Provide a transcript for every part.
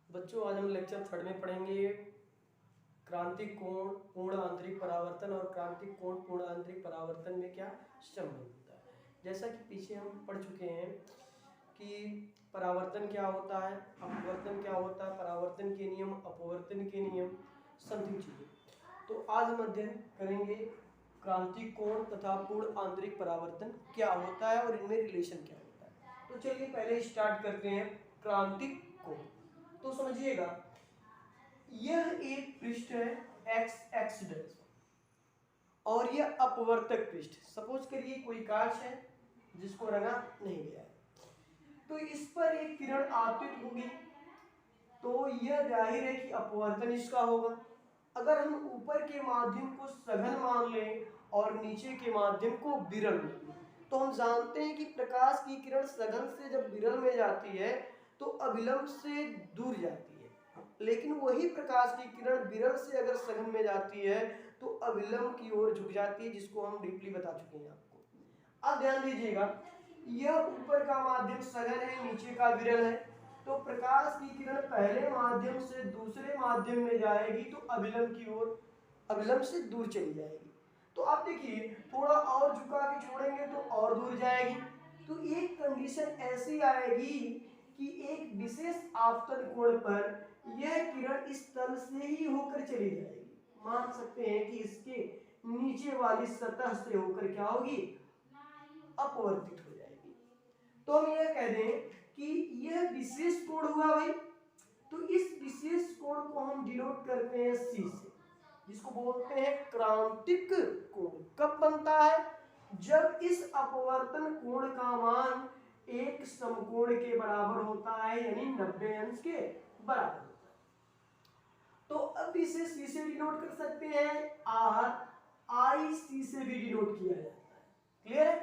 बच्चों आज हम लेक्चर 3 में पढ़ेंगे क्रांतिक कोण पूर्ण आंतरिक परावर्तन और क्रांतिक कोण पूर्ण आंतरिक परावर्तन में क्या संबंध होता है। जैसा कि पीछे हम पढ़ चुके हैं कि परावर्तन क्या होता है, अपवर्तन क्या होता है, परावर्तन के नियम, अपवर्तन के नियम, समथिंग चीजें। तो आज हम अध्ययन करेंगे क्रांतिक कोण तथा पूर्ण आंतरिक परावर्तन क्या होता है और इनमें रिलेशन क्या होता है। तो चलिए पहले स्टार्ट करते हैं क्रांतिक कोण। तो समझिएगा, यह एक पृष्ठ है एक्स एक्स डैश और यह अपवर्तक पृष्ठ। सपोज करिए कोई कांच है जिसको रंगा नहीं गया है, तो इस पर एक किरण आपतित होगी तो यह जाहिर है कि अपवर्तन इसका होगा। अगर हम ऊपर के माध्यम को सघन मान लें और नीचे के माध्यम को विरल मान लें, तो हम जानते हैं कि प्रकाश की किरण सघन से जब विरल में जाती है तो अभिलंब से दूर जाती है, लेकिन वही प्रकाश की किरण विरल से अगर सघन में जाती है तो अभिलंब की ओर झुक जाती है, जिसको हम डीपली बता चुके हैं आपको। अब ध्यान दीजिएगा, यह ऊपर का माध्यम सघन है, नीचे का विरल है, तो प्रकाश की किरण पहले माध्यम से दूसरे माध्यम में जाएगी तो अभिलंब की ओर, अभिलंब से दूर चली जाएगी। तो आप देखिए थोड़ा और झुका के छोड़ेंगे तो और दूर जाएगी। तो एक कंडीशन ऐसी आएगी कि एक विशेष आपतन कोण पर यह किरण इस तल से ही होकर चली जाएगी। मान सकते हैं कि इसके नीचे वाली सतह से होकर क्या होगी, अपवर्तित हो जाएगी। तो हम यह कह दें कि यह विशेष कोण हुआ भाई। तो इस विशेष कोण को हम डिनोट करते हैं सी से, जिसको बोलते हैं क्रांतिक कोण। कब बनता है, जब इस अपवर्तन कोण का मान एक समकोण के बराबर होता है, यानी 90 अंश के बराबर होता है। तो अब इसे सी से डिनोट कर सकते हैं, आर आई सी से भी डिनोट किया जाता है। क्लियर है।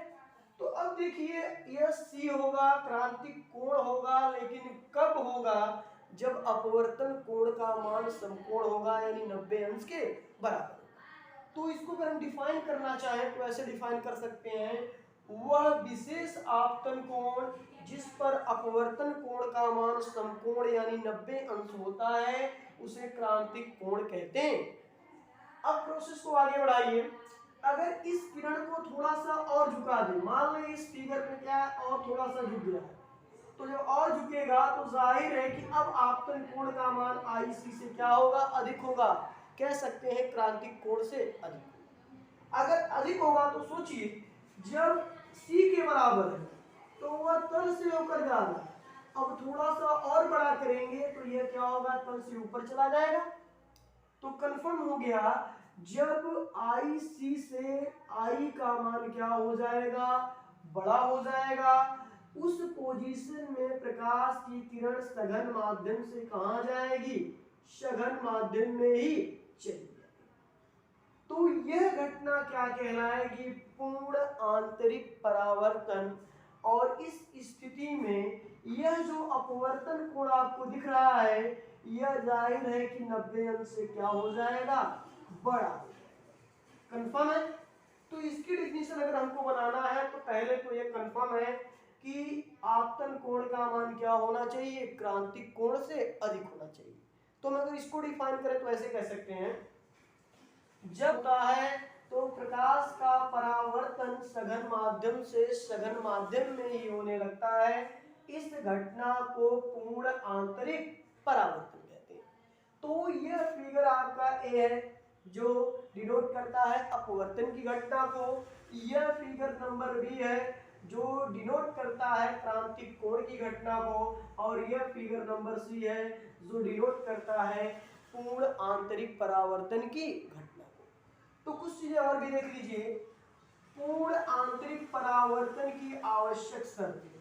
तो अब देखिए यह सी होगा, क्रांतिक कोण होगा, लेकिन कब होगा, जब अपवर्तन कोण का मान समकोण होगा, यानी 90 अंश के बराबर। तो इसको अगर हम डिफाइन करना चाहें तो ऐसे डिफाइन कर सकते हैं, वह विशेष आपतन कोण जिस पर अपवर्तन कोण का मान समकोण यानी 90 अंश होता है, उसे क्रांतिक कोण कहते हैं। अब प्रोसेस को आगे बढ़ाइए। अगर इस किरण को थोड़ा सा और झुका दें, मान लें इस फिगर पे क्या है और थोड़ा सा झुक गया है, तो जब और झुकेगा तो जाहिर है कि अब आपतन कोण का मान आई सी से क्या होगा, अधिक होगा। कह सकते हैं क्रांतिक कोण से अधिक। अगर अधिक होगा तो सोचिए, जब सी के बराबर है तो वह तल से होकर जा रहा है, अब थोड़ा सा और बड़ा करेंगे तो यह क्या होगा, तल से ऊपर चला जाएगा। तो कंफर्म हो गया, जब आई सी से आई का मान क्या हो जाएगा, बड़ा हो जाएगा, उस पोजीशन में प्रकाश की किरण सघन माध्यम से कहां जाएगी, सघन माध्यम में ही चली जाएगी। तो यह घटना क्या कहलाएगी, पूर्ण आंतरिक परावर्तन। और इस स्थिति में यह जो अपवर्तन कोण आपको दिख रहा है, यह जाहिर है कि 90 अंश से क्या हो जाएगा, बड़ा हो जाएगा। कंफर्म है। तो इसकी डेफिनेशन अगर हमको बनाना है तो पहले तो यह कंफर्म है कि आपतन कोण का मान क्या होना चाहिए, क्रांतिक कोण से अधिक होना चाहिए। तो हम अगर इसको डिफाइन करें तो ऐसे कह सकते हैं, जब होता है तो प्रकाश का परावर्तन सघन माध्यम से सघन माध्यम में ही होने लगता है, इस घटना को पूर्ण आंतरिक परावर्तन कहते हैं। तो यह फिगर आपका ए है जो डिनोट करता है अपवर्तन की घटना को, यह फिगर नंबर बी है जो डिनोट करता है क्रांतिक कोण की घटना को, और यह फिगर नंबर सी है जो डिनोट करता है पूर्ण आंतरिक परावर्तन की घटना को। तो कुछ चीजें और भी देख लीजिए। पूर्ण आंतरिक परावर्तन की आवश्यक शर्तें,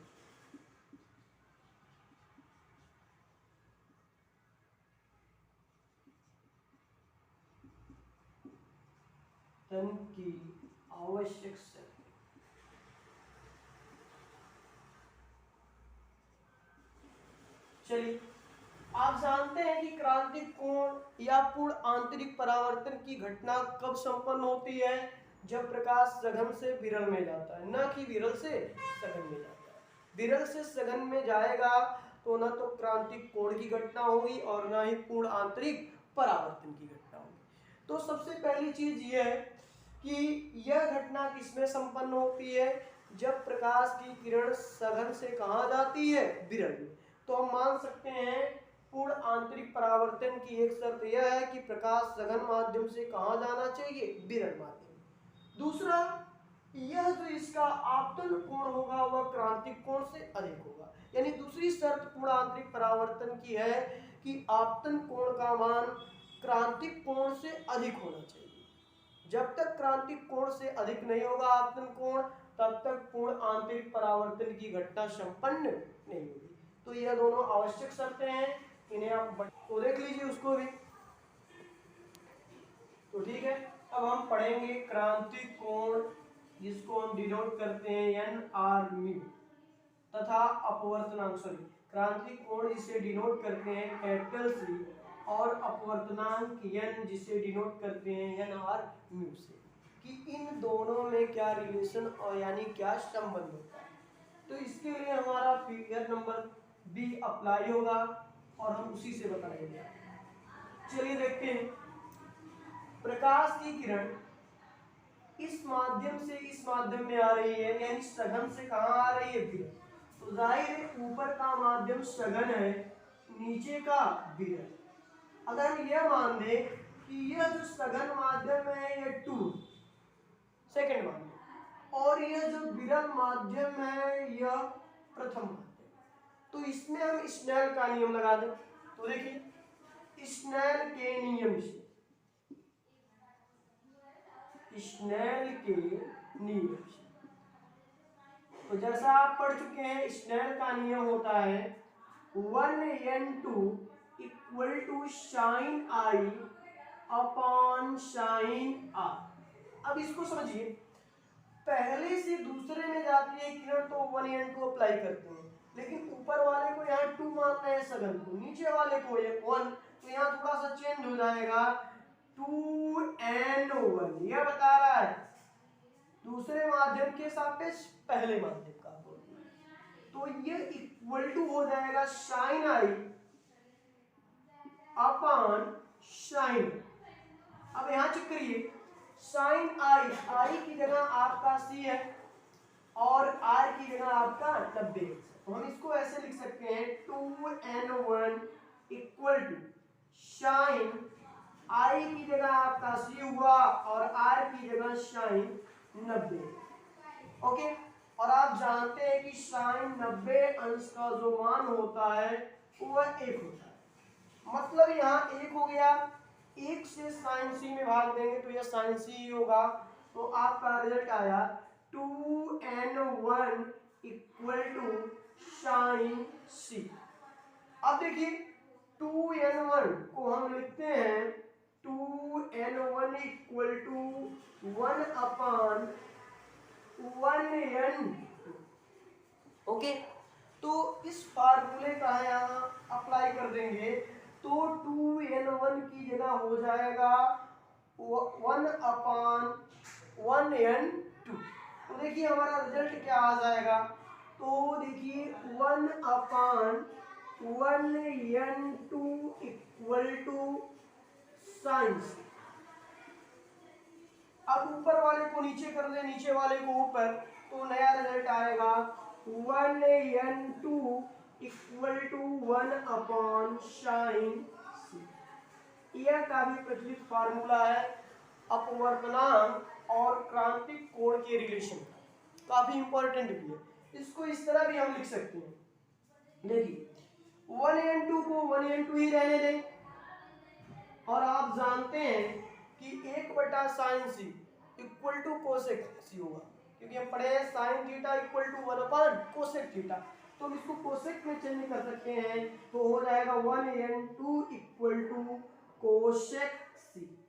की आवश्यक शर्तें। चलिए, आप जानते हैं कि क्रांतिक कोण या पूर्ण आंतरिक परावर्तन की घटना कब संपन्न होती है, जब प्रकाश सघन से विरल में जाता है, न कि विरल से सघन में जाता है। विरल से सघन में जाएगा तो ना तो क्रांतिक कोण की घटना होगी और ना ही पूर्ण आंतरिक परावर्तन की घटना होगी। तो सबसे पहली चीज ये है कि यह घटना किसमें संपन्न होती है, जब प्रकाश की किरण सघन से कहाँ जाती है, विरल में। तो हम मान सकते हैं पूर्ण आंतरिक परावर्तन की एक शर्त यह है कि प्रकाश सघन माध्यम से कहाँ जाना चाहिए, विरल माध्यम। दूसरा, यह जो इसका आपतन कोण होगा वह क्रांतिक कोण से अधिक होगा। यानी दूसरी शर्त पूर्ण आंतरिक परावर्तन की है कि आपतन कोण का मान क्रांतिक कोण से अधिक होना चाहिए। जब तक क्रांतिक कोण से अधिक नहीं होगा आपतन कोण, तब तक पूर्ण आंतरिक परावर्तन की घटना संपन्न नहीं होगी। तो यह दोनों आवश्यक शर्तें हैं, इन्हें आप तो देख लीजिए उसको भी। तो ठीक है, अब हम पढ़ेंगे क्रांतिक कोण, जिसको हम डिनोट करते हैं एन आर म्यू, तथा अपवर्तनांक क्रांतिक कोण जिसे डिनोट करते हैं कैपिटल सी, और अपवर्तनांक n जिसे डिनोट करते हैं एन आर म्यू से, कि इन दोनों में क्या रिलेशन और यानी क्या संबंध होता है। तो इसके लिए हमारा फिगर नंबर बी अप्लाई होगा और हम उसी से बताएंगे। चलिए देखते हैं, प्रकाश की किरण इस माध्यम से इस माध्यम में आ रही है, यानी सघन से कहाँ आ रही है, विरल। तो जाहिर है ऊपर का माध्यम सघन है, नीचे का विरल। अगर हम यह मान दें कि यह जो सघन माध्यम है यह 2 सेकंड माध्यम, और यह जो विरल माध्यम है यह प्रथम माध्यम, तो इसमें हम स्नेल का नियम लगा दें। तो देखिए स्नेल के नियम से, स्नेल के नियम से, तो जैसा आप पढ़ चुके हैं स्नेल का नियम होता है 1n2 equal to sine i upon sine r. अब इसको समझिए, पहले से दूसरे में जाती है किरण तो 1n2 अप्लाई करते हैं, लेकिन ऊपर वाले को यहाँ 2 मानना है सघन को, नीचे वाले को 1, तो यहाँ थोड़ा सा चेंज हो जाएगा 2n1। यह बता रहा है दूसरे माध्यम के सापेक्ष पहले माध्यम का, तो ये इक्वल टू हो जाएगा साइन आई अपॉन साइन। अब यहां चेक करिए, साइन आई, आई की जगह आपका सी है और आर की जगह आपका 90 है, तो हम इसको ऐसे लिख सकते हैं 2n1 इक्वल टू साइन आई की जगह आपका सी हुआ और आर की जगह साइन 90। ओके, और आप जानते हैं कि साइन 90 अंश का जो मान होता है वह 1 होता है, मतलब यहाँ 1 हो गया, 1 से साइन सी में भाग देंगे तो यह साइन सी होगा। तो आपका रिजल्ट आया 2n1 इक्वल टू साइन सी। अब देखिए 2n1 को हम लिखते हैं 2n1 equal to 1 upon 1n। Okay, तो इस फार्मूले का यहाँ अप्लाई कर देंगे तो 2n1 की जगह हो जाएगा 1 अपान 1n2। तो देखिए हमारा रिजल्ट क्या आ जाएगा, तो देखिए 1 अपान 1n2 इक्वल टू साइन। अब ऊपर वाले को नीचे कर दे, नीचे वाले को ऊपर, तो नया रिजल्ट आएगा 1n2 equal to 1 upon sine C. यह काफी प्रचलित फार्मूला है अपवर्तनांक और क्रांतिक कोण के रिलेशन का, काफी इंपॉर्टेंट भी है। इसको इस तरह भी हम लिख सकते हैं, देखिए 1n2 को 1n2 ही रहने दें, और आप जानते हैं कि 1 sine C equal to cosec C होगा, क्योंकि हम पढ़े हैं sine theta equal to 1 upon cosec theta, तो हम इसको कोसेक में चेंज कर सकते हैं, तो हो जाएगा 1n2 इक्वल टू कोसेक सी।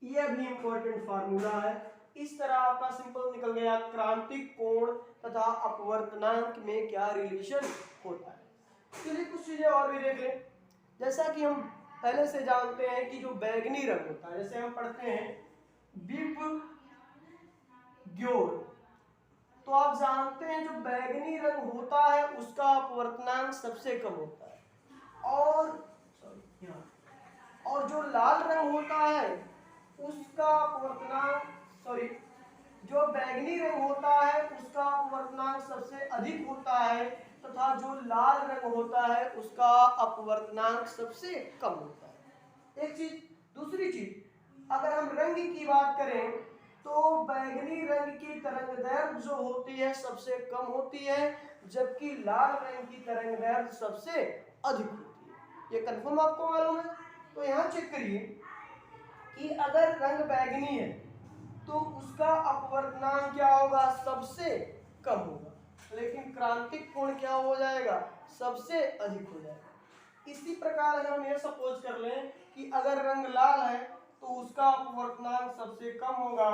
यह भी इंपॉर्टेंट फार्मूला है। इस तरह आपका सिंपल निकल गया क्रांतिक कोण तथा अपवर्तनांक में क्या रिलेशन होता है। चलिए कुछ चीजें और भी देख लें। जैसा कि हम पहले से जानते हैं कि जो बैंगनी रंग होता है, जैसे हम पढ़ते हैं विप ग्योर, तो आप जानते हैं जो बैंगनी रंग होता है उसका अपवर्तनांक सबसे कम होता है, और जो लाल रंग होता है उसका अपवर्तनांक जो बैंगनी रंग होता है उसका अपवर्तनांक सबसे अधिक होता है, तथा जो लाल रंग होता है उसका अपवर्तनांक सबसे कम होता है। एक चीज। दूसरी चीज, अगर हम रंग की बात करें तो बैंगनी रंग की तरंगदैर्घ्य जो होती है सबसे कम होती है, जबकि लाल रंग की तरंगदैर्घ्य सबसे अधिक होती है। ये कंफर्म आपको मालूम है? तो यहाँ चेक करिए कि अगर रंग बैंगनी है तो उसका अपवर्तनांक क्या होगा? सबसे कम होगा, लेकिन क्रांतिक कोण क्या हो जाएगा? सबसे अधिक हो जाएगा। इसी प्रकार अगर हम ये सपोज कर लें कि अगर रंग लाल है तो उसका अपवर्तनांक सबसे कम होगा,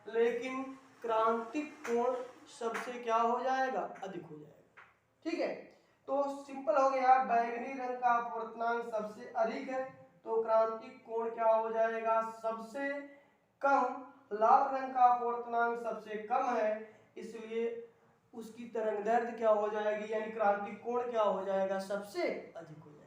लेकिन क्रांतिक कोण सबसे क्या हो जाएगा? अधिक हो जाएगा। ठीक है, तो सिंपल हो गया, बैंगनी रंग का अपवर्तनांक सबसे अधिक है तो क्रांतिक कोण क्या हो जाएगा? सबसे कम। लाल रंग का अपवर्तनांक सबसे कम है, इसलिए उसकी तरंगदैर्घ्य क्या हो जाएगी, यानी क्रांतिक कोण क्या हो जाएगा? सबसे अधिक हो जाएगा।